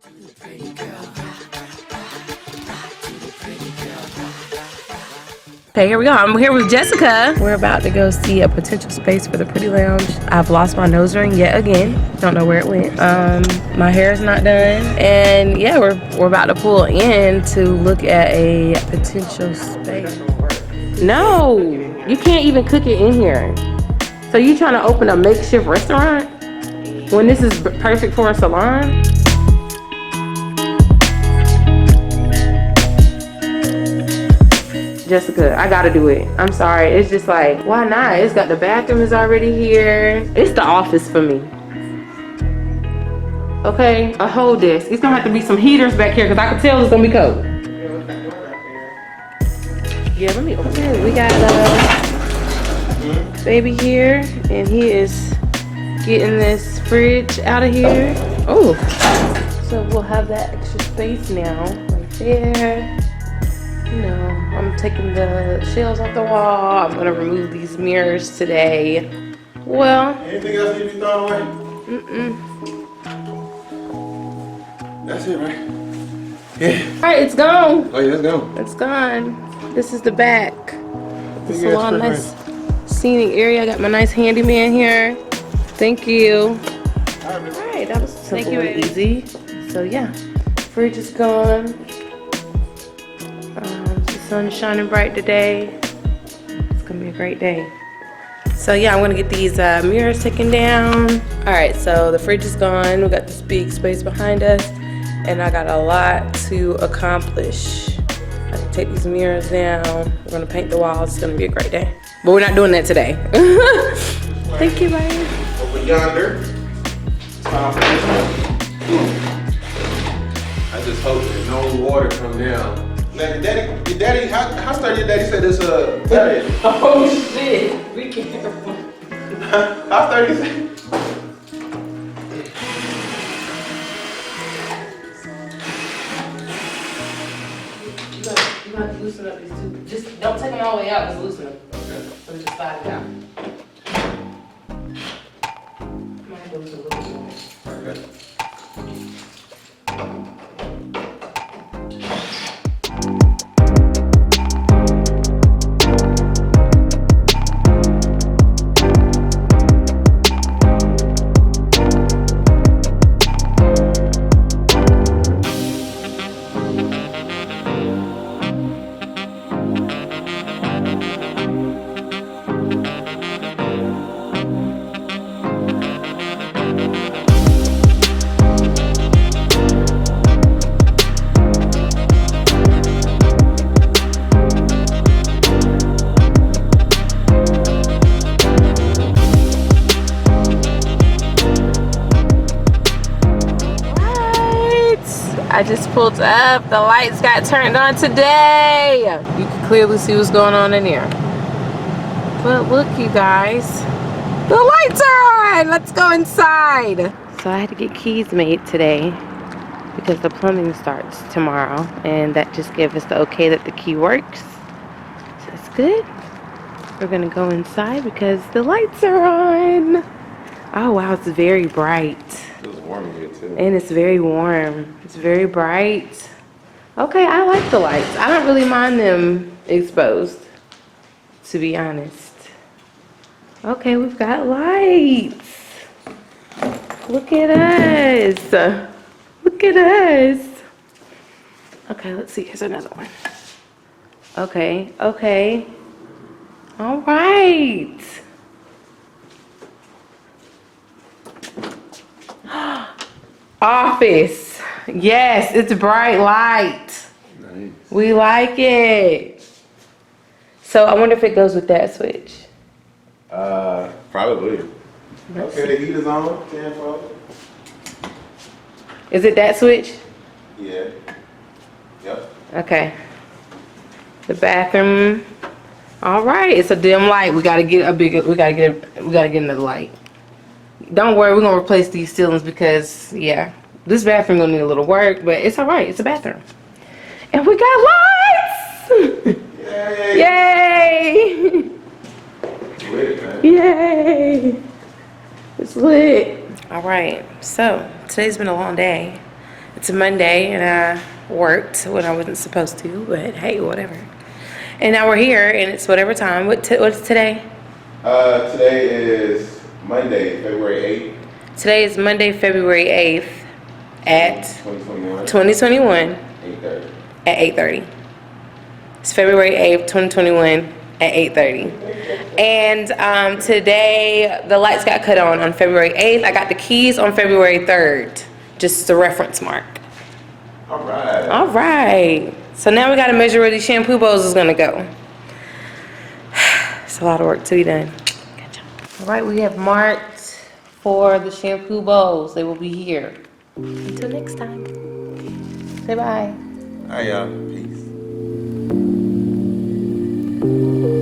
Okay, here we go. I'm here with Jessica. We're about to go see a potential space for the Pretty Lounge. I've lost my nose ring yet again. Don't know where it went. My hair is not done. And yeah, we're about to pull in to look at a potential space. No, you can't even cook it in here. So you trying to open a makeshift restaurant when this is perfect for a salon? Jessica, I gotta do it. I'm sorry. It's just like, why not? It's got the bathroom is already here. It's the office for me. Okay, a whole desk. It's gonna have to be some heaters back here because I can tell it's gonna be cold. Yeah, let me open it. We got baby here, and he is getting this fridge out of here. Oh, so we'll have that extra space now, right there. You know, I'm taking the shelves off the wall. I'm gonna remove these mirrors today. Well, anything else need to be thrown away? That's it, right? Yeah. All right, it's gone. Oh yeah, it's gone. It's gone. This is the back. The salon, nice scenic area. I got my nice handyman here. Thank you. All right, that was simple and easy. So yeah, fridge is gone. The sun's shining bright today. It's gonna be a great day. So yeah, I'm gonna get these mirrors taken down. All right, so the fridge is gone. We got this big space behind us, and I got a lot to accomplish. I can take these mirrors down. We're gonna paint the walls. It's gonna be a great day. But we're not doing that today. Thank you, babe. Over yonder. I just hope that no water come down. Now, your daddy, how sturdy your daddy said this bed? Oh shit, be careful. How sturdy is it? You gotta loosen up these two. Just don't take them all the way out, just loosen them. Okay. So just slide it out. Might have to loosen a little bit more. Okay. I just pulled up. The lights got turned on today. You can clearly see what's going on in here. But look, you guys, the lights are on. Let's go inside. So I had to get keys made today because the plumbing starts tomorrow, and that just gave us the okay that the key works. So that's good. We're gonna go inside because the lights are on. Oh wow, it's very bright. It was warm in here too. And it's very warm. It's very bright. Okay, I like the lights. I don't really mind them exposed, to be honest. Okay, we've got lights. Look at us. Look at us. Okay, let's see. Here's another one. Okay, okay. All right. Office. Yes, it's a bright light. Nice. We like it. So I wonder if it goes with that switch. Probably. Okay, the heater's on. 10-4. Is it that switch? Yeah. Yep. Okay. The bathroom. All right, it's a dim light. We gotta get a bigger. We gotta get another light. Don't worry, we're gonna replace these ceilings because yeah, this bathroom gonna need a little work, but it's all right. It's a bathroom, and we got lights. Yay! Yay! It's lit, man. Yay! It's lit. All right, so today's been a long day. It's a Monday and I worked when I wasn't supposed to, but hey, whatever. And now we're here and it's whatever time. What's today? Today is Monday, February 8th. Today is Monday, February 8th at 2021. 2021 8:30. at 8:30. It's February 8th, 2021 at 8:30. And today the lights got cut on February 8th. I got the keys on February 3rd. Just a reference mark. All right. All right. So now we got to measure where these shampoo bowls is going to go. It's a lot of work to be done. Good job. All right, we have marked for the shampoo bowls. They will be here. Until next time. Say bye. All right, y'all. Peace.